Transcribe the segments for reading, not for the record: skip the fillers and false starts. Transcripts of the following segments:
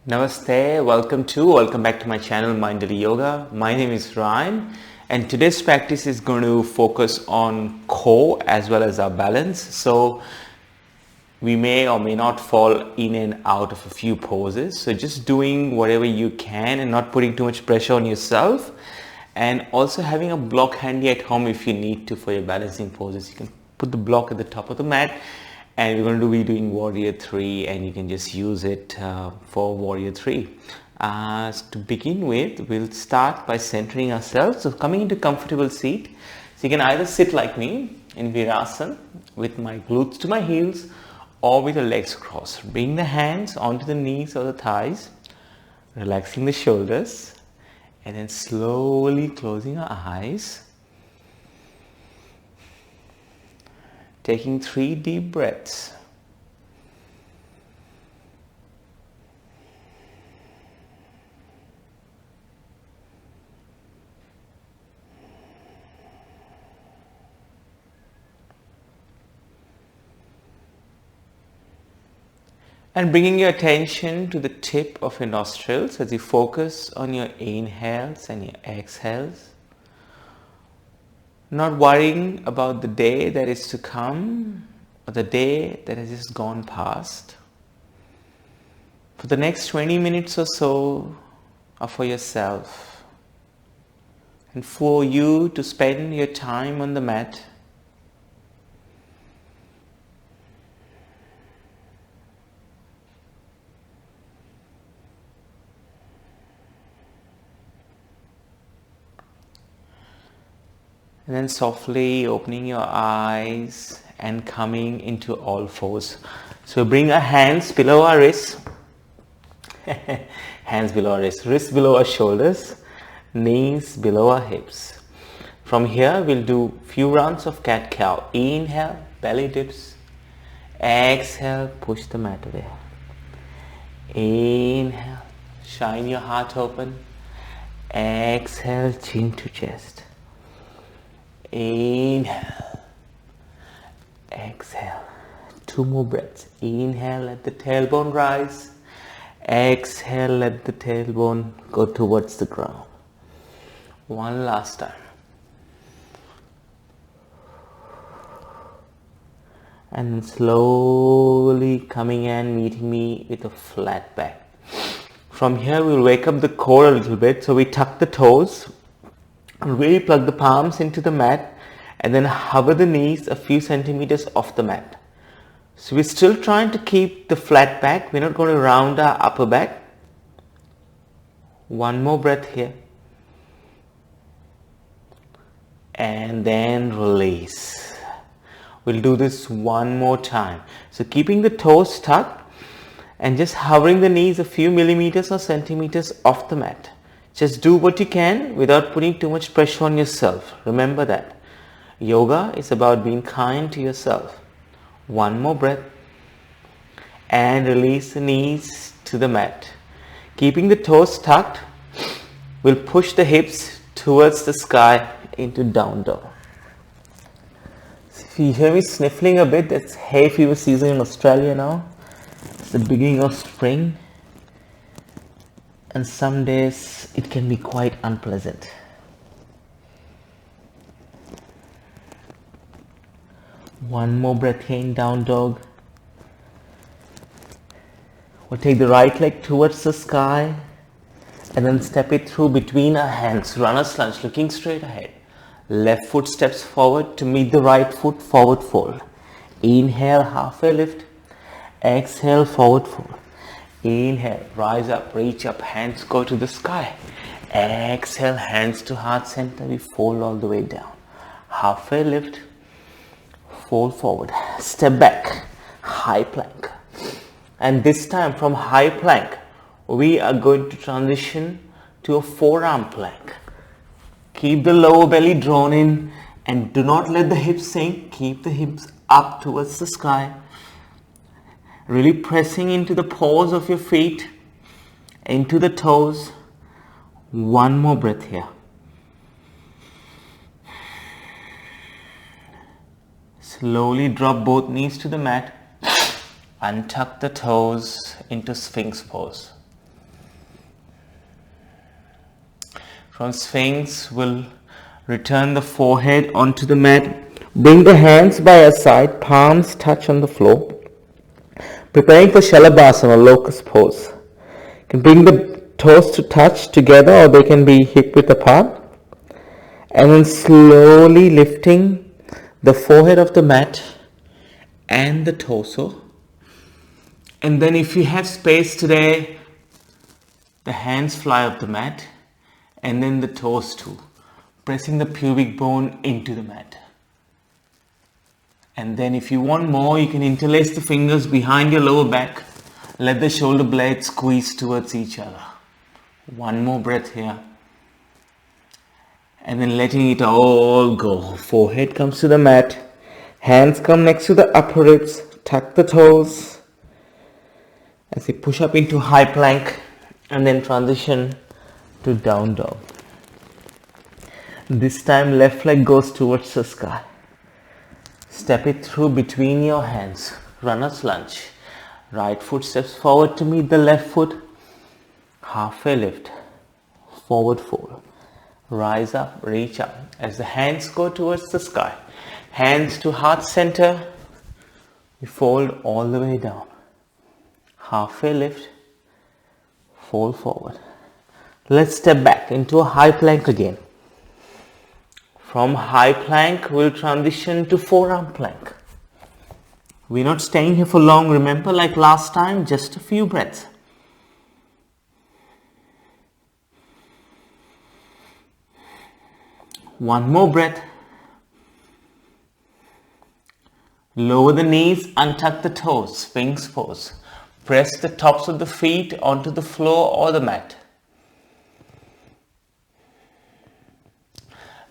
Namaste, welcome back to my channel Mindful Yoga. My name is Ryan and today's practice is going to focus on core as well as our balance. So we may or may not fall in and out of a few poses. So just doing whatever you can and not putting too much pressure on yourself, and also having a block handy at home if you need to for your balancing poses. You can put the block at the top of the mat. And we're going to be doing Warrior 3 and you can just use it for Warrior 3. To begin with, we'll start by centering ourselves. So coming into comfortable seat. So you can either sit like me in Vinyasa with my glutes to my heels or with the legs crossed. Bring the hands onto the knees or the thighs, relaxing the shoulders and then slowly closing our eyes. Taking 3 deep breaths. And bringing your attention to the tip of your nostrils as you focus on your inhales and your exhales. Not worrying about the day that is to come or the day that has just gone past. For the next 20 minutes or so are for yourself and for you to spend your time on the mat. And then softly opening your eyes and coming into all fours. So bring our hands below our wrists. Hands below our wrists. Wrists below our shoulders. Knees below our hips. From here we'll do few rounds of CatCow. Inhale, belly dips. Exhale, push the mat away. Inhale, shine your heart open. Exhale, chin to chest. Inhale, exhale, 2 more breaths. Inhale, let the tailbone rise. Exhale, let the tailbone go towards the ground. One last time. And slowly coming and meeting me with a flat back. From here we'll wake up the core a little bit. So we tuck the toes. Really plug the palms into the mat and then hover the knees a few centimeters off the mat. So we're still trying to keep the flat back. We're not going to round our upper back. One more breath here. And then release. We'll do this one more time. So keeping the toes tucked and just hovering the knees a few millimeters or centimeters off the mat. Just do what you can without putting too much pressure on yourself. Remember that. Yoga is about being kind to yourself. One more breath. And release the knees to the mat. Keeping the toes tucked, we'll push the hips towards the sky into down dog. So if you hear me sniffling a bit, that's hay fever season in Australia now. It's the beginning of spring. And some days it can be quite unpleasant. One more breath here in down dog. We'll take the right leg towards the sky and then step it through between our hands. Runner's lunge, looking straight ahead. Left foot steps forward to meet the right foot, forward fold. Inhale, halfway lift. Exhale, forward fold. Inhale, rise up, reach up, hands go to the sky. Exhale, hands to heart center, we fold all the way down. Halfway lift, fold forward, step back, high plank. And this time from high plank, we are going to transition to a forearm plank. Keep the lower belly drawn in and do not let the hips sink. Keep the hips up towards the sky. Really pressing into the paws of your feet, into the toes. One more breath here. Slowly drop both knees to the mat. Untuck the toes into Sphinx pose. From Sphinx, we'll return the forehead onto the mat. Bring the hands by your side, palms touch on the floor. Preparing for Shalabhasana, locust pose. You can bring the toes to touch together or they can be hip width apart. And then slowly lifting the forehead of the mat and the torso. And then if you have space today, the hands fly up the mat and then the toes too. Pressing the pubic bone into the mat. And then if you want more, you can interlace the fingers behind your lower back. Let the shoulder blades squeeze towards each other. One more breath here. And then letting it all go. Forehead comes to the mat. Hands come next to the upper ribs. Tuck the toes. As you push up into high plank. And then transition to down dog. This time left leg goes towards the sky. Step it through between your hands. Runner's lunge. Right foot steps forward to meet the left foot. Halfway lift. Forward fold. Rise up, reach up. As the hands go towards the sky. Hands to heart center. We fold all the way down. Halfway lift. Fold forward. Let's step back into a high plank again. From high plank, we'll transition to forearm plank. We're not staying here for long, remember, like last time, just a few breaths. One more breath. Lower the knees, untuck the toes, Sphinx pose. Press the tops of the feet onto the floor or the mat.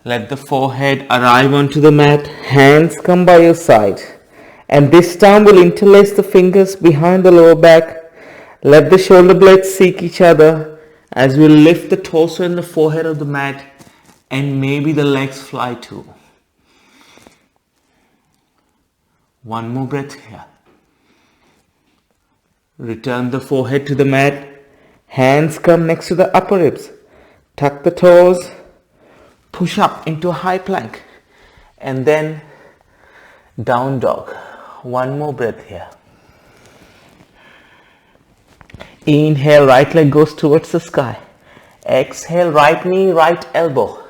Let the forehead arrive onto the mat. Hands come by your side. And this time we'll interlace the fingers behind the lower back. Let the shoulder blades seek each other as we lift the torso and the forehead of the mat. And maybe the legs fly too. One more breath here. Return the forehead to the mat. Hands come next to the upper ribs. Tuck the toes. Push up into a high plank. And then down dog. One more breath here. Inhale, right leg goes towards the sky. Exhale, right knee, right elbow.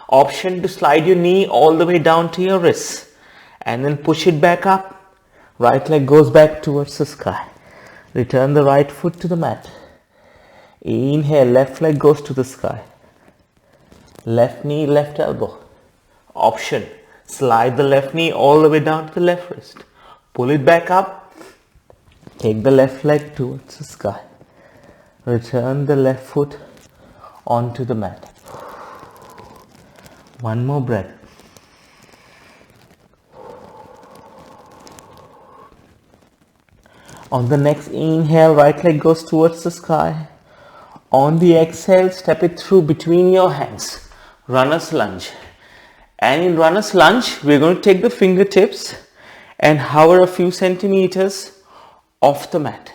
Option to slide your knee all the way down to your wrist. And then push it back up. Right leg goes back towards the sky. Return the right foot to the mat. Inhale, left leg goes to the sky. Left knee, left elbow. Option, slide the left knee all the way down to the left wrist. Pull it back up. Take the left leg towards the sky. Return the left foot onto the mat. One more breath. On the next inhale, right leg goes towards the sky. On the exhale, step it through between your hands. Runner's lunge. And in runner's lunge, we're going to take the fingertips and hover a few centimeters off the mat.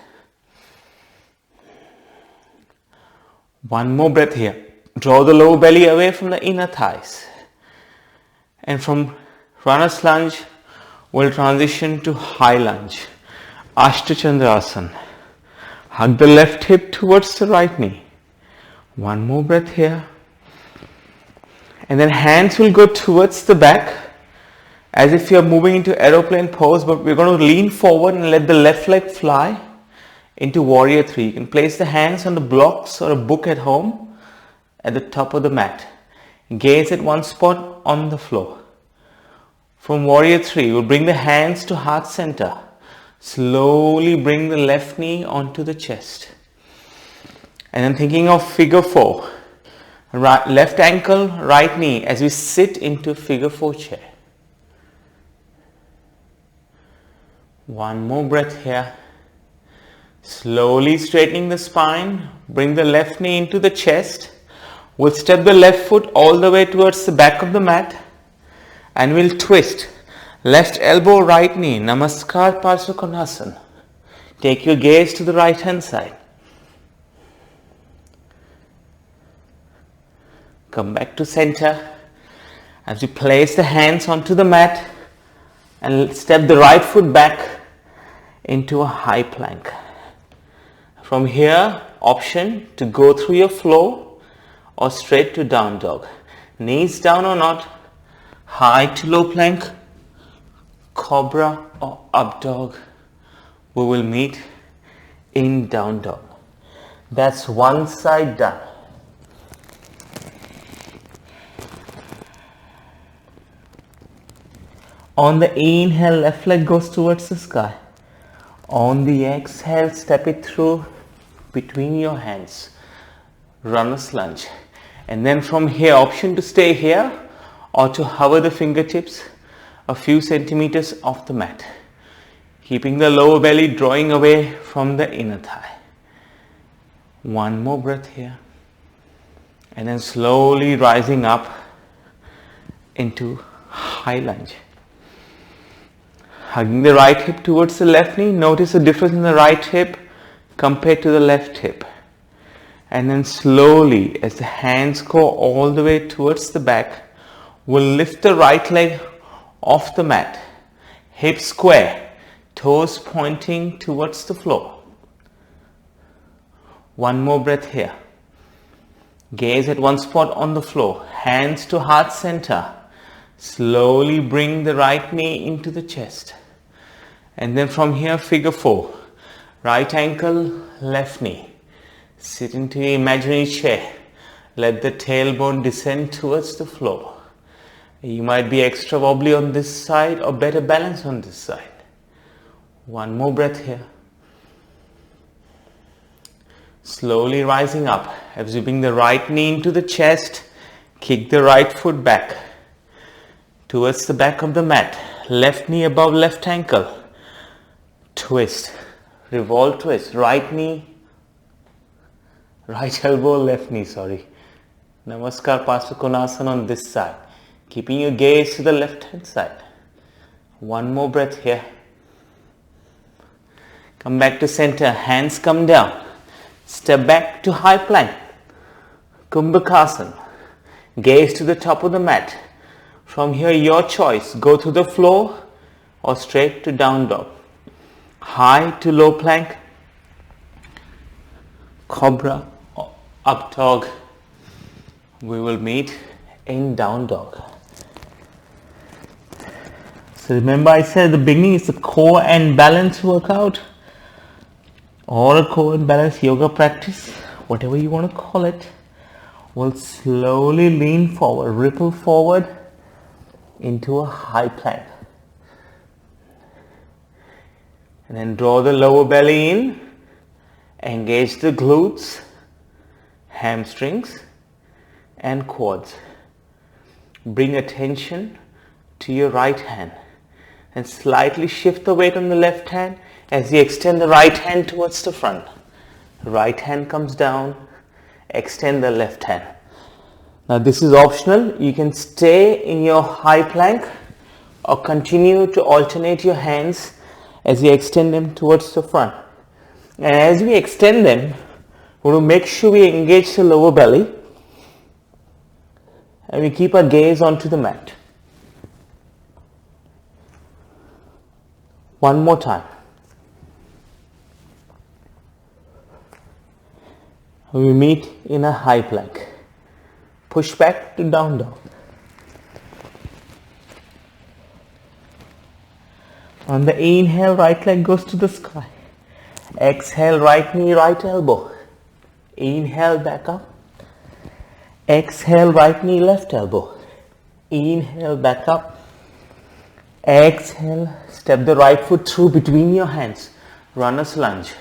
One more breath here. Draw the lower belly away from the inner thighs. And from runner's lunge, we'll transition to high lunge. Ashtachandrasana. Hug the left hip towards the right knee. One more breath here. And then hands will go towards the back as if you're moving into aeroplane pose, but we're going to lean forward and let the left leg fly into warrior 3. You can place the hands on the blocks or a book at home at the top of the mat. Gaze at one spot on the floor. From warrior 3, we'll bring the hands to heart center. Slowly bring the left knee onto the chest. And then thinking of figure 4. Right, left ankle, right knee as we sit into figure 4 chair. One more breath here. Slowly straightening the spine. Bring the left knee into the chest. We'll step the left foot all the way towards the back of the mat. And we'll twist. Left elbow, right knee. Namaskar Parsvakonasana. Take your gaze to the right hand side. Come back to center. As you place the hands onto the mat and step the right foot back into a high plank. From here, option to go through your flow or straight to down dog. Knees down or not, high to low plank, cobra or up dog. We will meet in down dog. That's one side done. On the inhale, left leg goes towards the sky. On the exhale, step it through between your hands. Runner's lunge. And then from here, option to stay here or to hover the fingertips a few centimeters off the mat. Keeping the lower belly drawing away from the inner thigh. One more breath here. And then slowly rising up into high lunge. Hugging the right hip towards the left knee. Notice the difference in the right hip compared to the left hip. And then slowly, as the hands go all the way towards the back, we'll lift the right leg off the mat. Hips square, toes pointing towards the floor. One more breath here. Gaze at one spot on the floor. Hands to heart center. Slowly bring the right knee into the chest. And then from here, figure 4. Right ankle, left knee. Sit into your imaginary chair. Let the tailbone descend towards the floor. You might be extra wobbly on this side or better balance on this side. One more breath here. Slowly rising up, absorbing the right knee into the chest. Kick the right foot back towards the back of the mat. Left knee above left ankle. Twist, revolve twist, right knee, right elbow, left knee, Namaskar Pasvakonasana on this side. Keeping your gaze to the left hand side. One more breath here. Come back to center, hands come down. Step back to high plank. Kumbhakasana. Gaze to the top of the mat. From here, your choice. Go to the floor or straight to down dog. High to low plank, cobra or up dog. We will meet in down dog. So remember I said at the beginning it's a core and balance workout or a core and balance yoga practice, whatever you want to call it. We'll slowly lean forward, ripple forward into a high plank. And then draw the lower belly in, engage the glutes, hamstrings and quads. Bring attention to your right hand and slightly shift the weight on the left hand as you extend the right hand towards the front. Right hand comes down, extend the left hand. Now this is optional. You can stay in your high plank or continue to alternate your hands as you extend them towards the front. And as we extend them, we will make sure we engage the lower belly and we keep our gaze onto the mat. One more time. We meet in a high plank. Push back to down dog. On the inhale, right leg goes to the sky. Exhale, right knee, right elbow. Inhale, back up. Exhale, right knee, left elbow. Inhale, back up. Exhale, step the right foot through between your hands. Runner's lunge.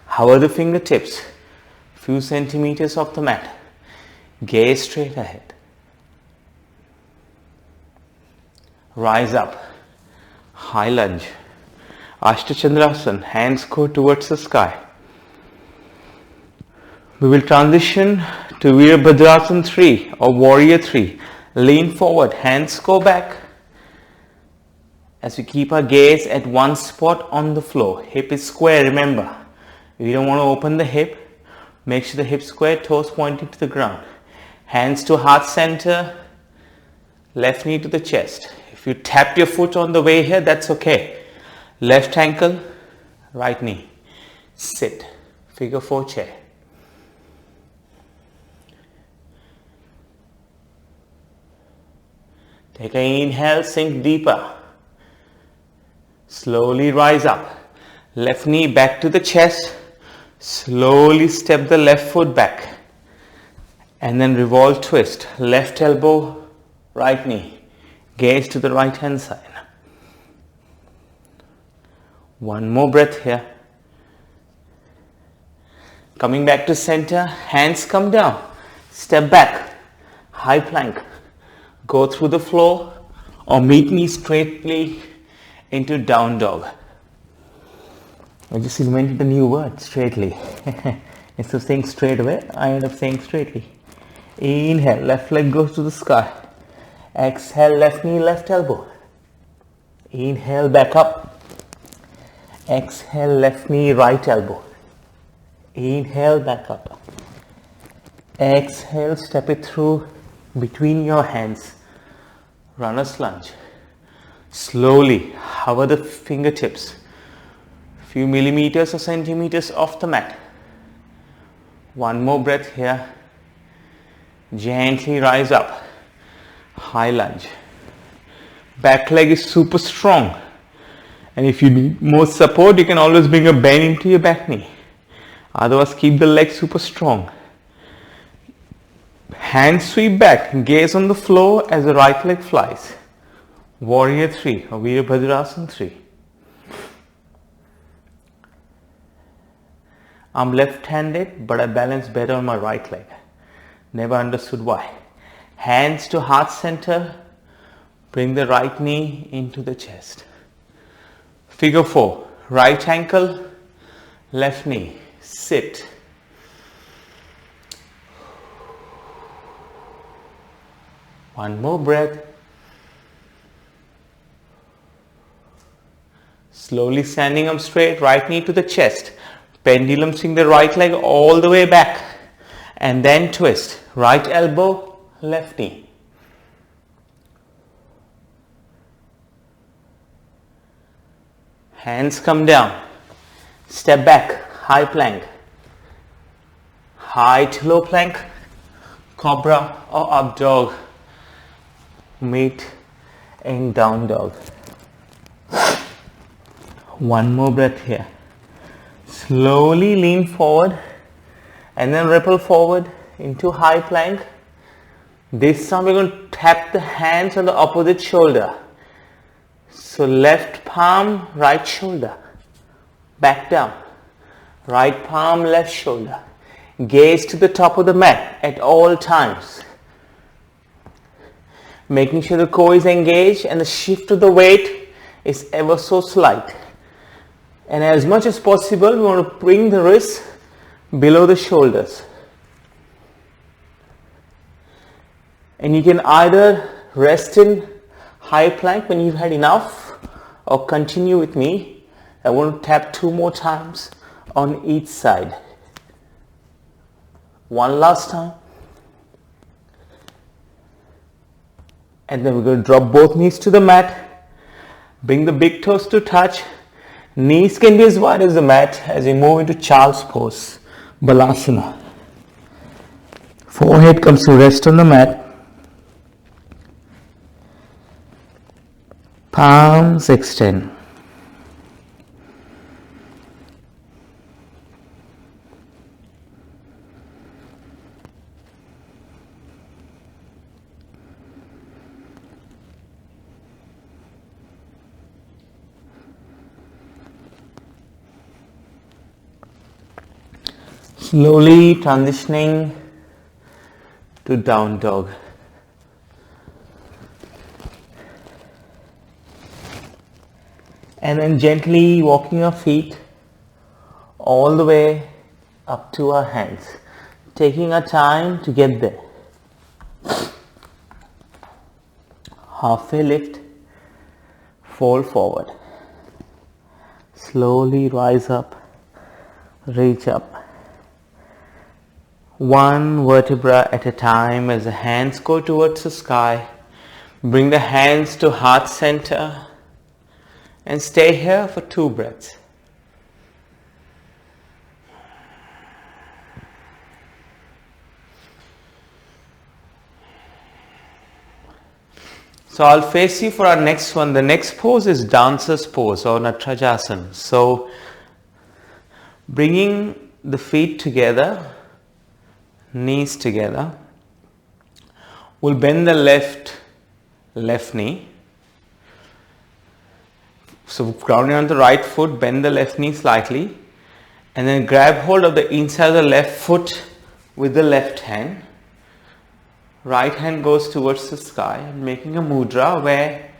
Hover the fingertips. Few centimeters off the mat. Gaze straight ahead. Rise up. High lunge. Ashtachandrasana. Hands go towards the sky. We will transition to Virabhadrasana 3 or Warrior 3. Lean forward. Hands go back. As we keep our gaze at one spot on the floor. Hip is square, remember. We don't want to open the hip. Make sure the hip square, toes pointing to the ground. Hands to heart center, left knee to the chest. If you tapped your foot on the way here, that's okay. Left ankle, right knee. Sit, figure 4 chair. Take an inhale, sink deeper. Slowly rise up. Left knee back to the chest. Slowly step the left foot back. And then revolve, twist. Left elbow, right knee. Gaze to the right hand side. One more breath here. Coming back to center, hands come down. Step back, high plank. Go through the floor or meet me straightly into down dog. I just invented a new word, straightly. Instead of saying straight away, I end up saying straightly. Inhale, left leg goes to the sky. Exhale, left knee, left elbow. Inhale, back up. Exhale, left knee, right elbow. Inhale, back up. Exhale, step it through between your hands. Runner's lunge. Slowly hover the fingertips few millimeters or centimeters off the mat. One more breath here. Gently rise up. High lunge. Back leg is super strong. And if you need more support, you can always bring a bend into your back knee. Otherwise, keep the leg super strong. Hands sweep back. Gaze on the floor as the right leg flies. Warrior 3 or Virabhadrasana 3. I'm left-handed, but I balance better on my right leg. Never understood why. Hands to heart center. Bring the right knee into the chest. Figure 4. Right ankle, left knee. Sit. One more breath. Slowly standing up straight, right knee to the chest. Pendulum swing the right leg all the way back. And then twist. Right elbow, left knee. Hands come down. Step back, high plank. High to low plank. Cobra or up dog. Meet in down dog. One more breath here. Slowly lean forward and then ripple forward into high plank. This time we're going to tap the hands on the opposite shoulder. So left palm, right shoulder. Back down. Right palm, left shoulder. Gaze to the top of the mat at all times. Making sure the core is engaged and the shift of the weight is ever so slight. And as much as possible, we want to bring the wrists below the shoulders. And you can either rest in high plank when you've had enough, or continue with me. I want to tap 2 more times on each side. One last time. And then we're going to drop both knees to the mat. Bring the big toes to touch. Knees can be as wide as the mat as we move into child's pose, Balasana. Forehead comes to rest on the mat. Palms extend. Slowly transitioning to down dog. And then gently walking your feet all the way up to our hands. Taking our time to get there. Halfway lift, fold forward. Slowly rise up, reach up. One vertebra at a time as the hands go towards the sky. Bring the hands to heart center and stay here for 2 breaths. So I'll face you for our next one. The next pose is dancer's pose or Natrajasana. So bringing the feet together, knees together, we'll bend the left knee. So grounding on the right foot, bend the left knee slightly and then grab hold of the inside of the left foot with the left hand. Right hand goes towards the sky, making a mudra where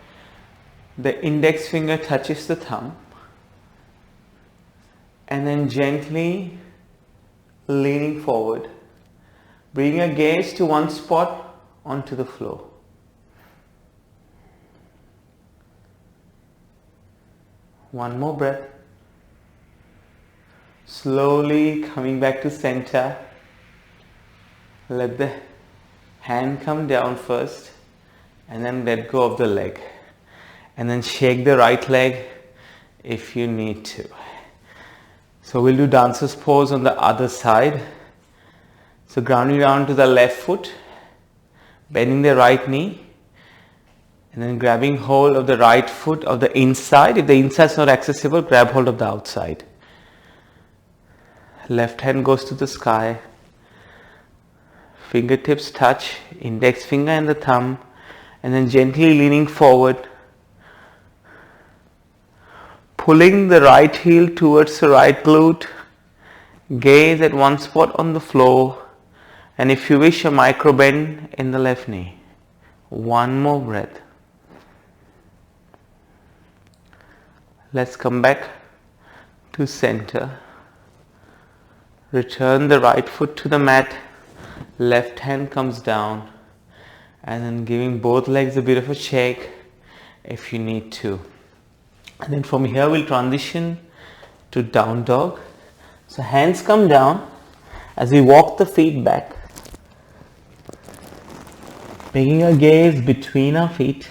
the index finger touches the thumb and then gently leaning forward. Bring your gaze to one spot onto the floor. One more breath. Slowly coming back to center. Let the hand come down first and then let go of the leg. And then shake the right leg if you need to. So we'll do dancer's pose on the other side. So grounding down to the left foot, bending the right knee, and then grabbing hold of the right foot of the inside. If the inside is not accessible, grab hold of the outside. Left hand goes to the sky. Fingertips touch, index finger and the thumb, and then gently leaning forward. Pulling the right heel towards the right glute. Gaze at one spot on the floor. And if you wish, a micro bend in the left knee. One more breath. Let's come back to center. Return the right foot to the mat. Left hand comes down. And then giving both legs a bit of a shake if you need to. And then from here we'll transition to down dog. So hands come down as we walk the feet back. Making a gaze between our feet.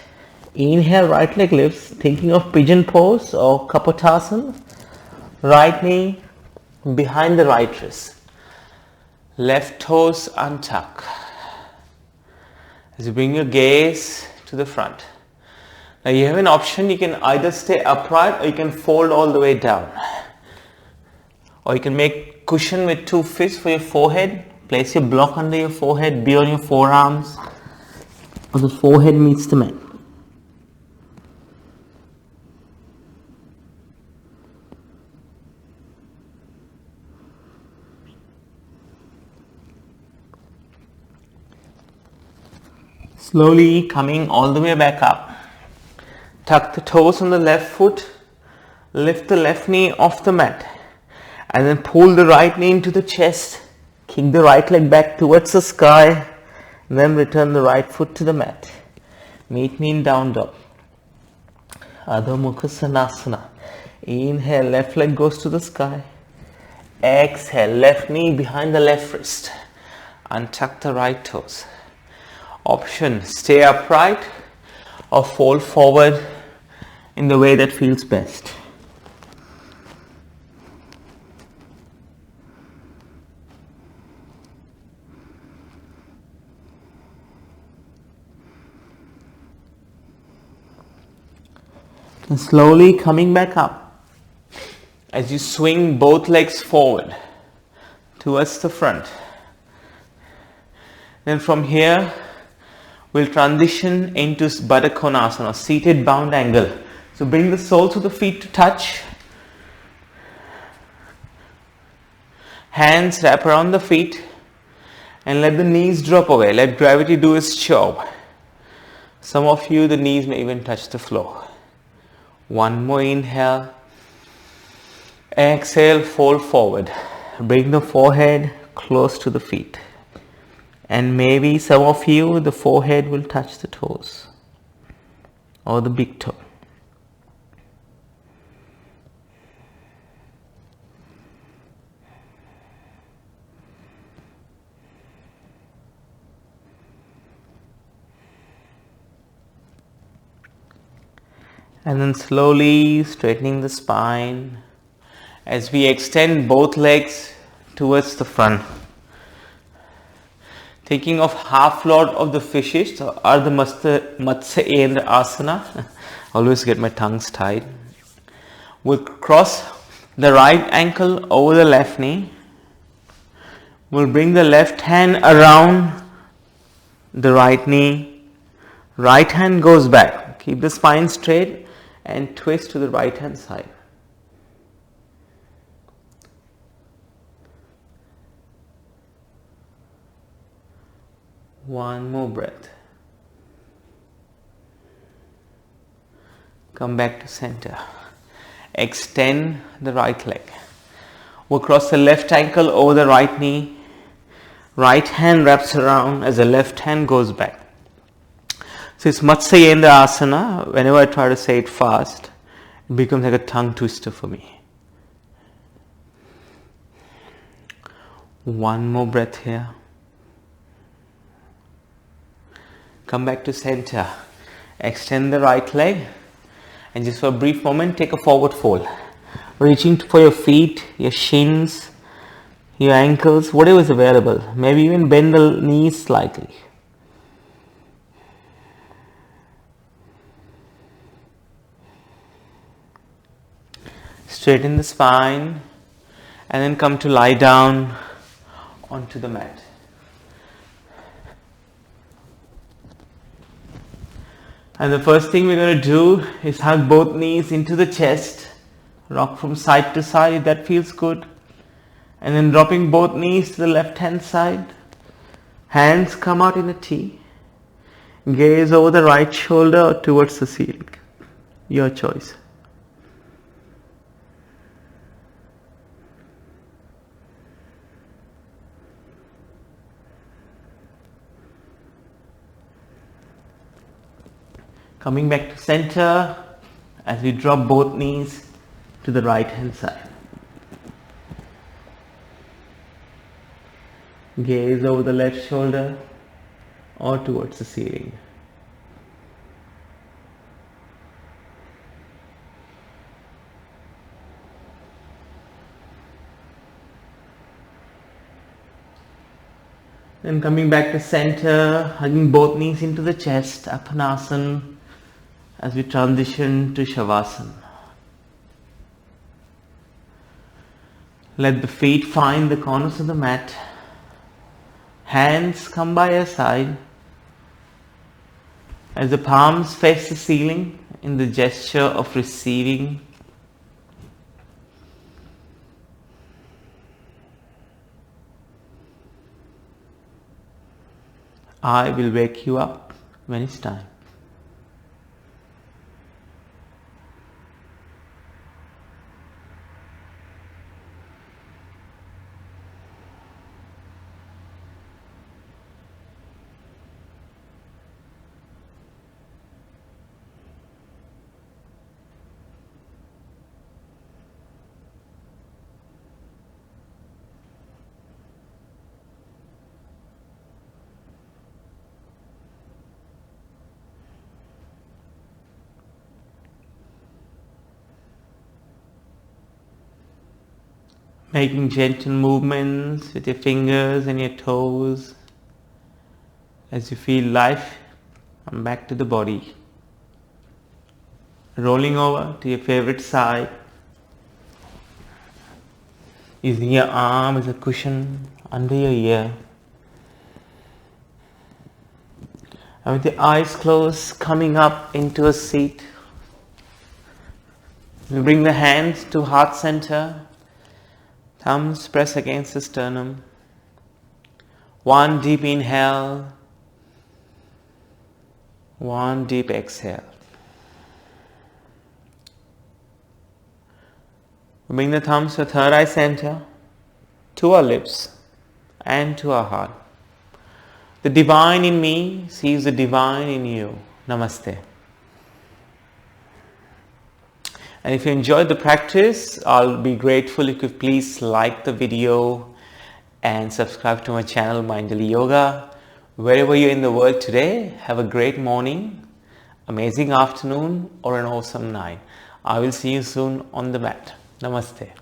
Inhale, right leg lifts, thinking of pigeon pose or Kapotasana. Right knee behind the right wrist. Left toes untuck. As you bring your gaze to the front. Now you have an option, you can either stay upright or you can fold all the way down. Or you can make cushion with 2 fists for your forehead. Place your block under your forehead, be on your forearms. Or the forehead meets the mat. Slowly coming all the way back up. Tuck the toes on the left foot. Lift the left knee off the mat. And then pull the right knee into the chest. Kick the right leg back towards the sky. And then return the right foot to the mat. Meet me in down dog. Adho Mukha Svanasana. Inhale, left leg goes to the sky. Exhale, left knee behind the left wrist. Untuck the right toes. Option, stay upright or fold forward in the way that feels best. And slowly coming back up as you swing both legs forward towards the front. Then from here we'll transition into Baddha Konasana, seated bound angle. So bring the soles of the feet to touch. Hands wrap around the feet and let the knees drop away. Let gravity do its job. Some of you, the knees may even touch the floor. One more inhale. Exhale, fold forward. Bring the forehead close to the feet. And maybe some of you, the forehead will touch the toes or the big toe. And then slowly straightening the spine as we extend both legs towards the front. Thinking of half lord of the fishes or the Matsya Asana. Always get my tongues tied. We'll cross the right ankle over the left knee. We'll bring the left hand around the right knee. Right hand goes back. Keep the spine straight and twist to the right hand side. One more breath. Come back to center. Extend the right leg. We'll cross the left ankle over the right knee. Right hand wraps around as the left hand goes back. So it's Matsya Asana. Whenever I try to say it fast, it becomes like a tongue twister for me. One more breath here. Come back to center. Extend the right leg. And just for a brief moment, take a forward fold. Reaching for your feet, your shins, your ankles, whatever is available. Maybe even bend the knees slightly. Straighten the spine and then come to lie down onto the mat. And the first thing we're going to do is hug both knees into the chest. Rock from side to side if that feels good. And then dropping both knees to the left hand side. Hands come out in a T. Gaze over the right shoulder or towards the ceiling. Your choice. Coming back to center as we drop both knees to the right hand side. Gaze over the left shoulder or towards the ceiling. Then coming back to center, hugging both knees into the chest, Apanasana, as we transition to Shavasana. Let the feet find the corners of the mat. Hands come by your side as the palms face the ceiling in the gesture of receiving. I will wake you up when it's time. Making gentle movements with your fingers and your toes as you feel life come back to the body. Rolling over to your favorite side. Using your arm as a cushion under your ear. And with the eyes closed, coming up into a seat. We bring the hands to heart center. Thumbs press against the sternum. One deep inhale. One deep exhale. Bring the thumbs to third eye center, to our lips and to our heart. The divine in me sees the divine in you. Namaste. And if you enjoyed the practice, I'll be grateful if you could please like the video and subscribe to my channel, Mindful Yoga. Wherever you're in the world today, have a great morning, amazing afternoon or an awesome night. I will see you soon on the mat. Namaste.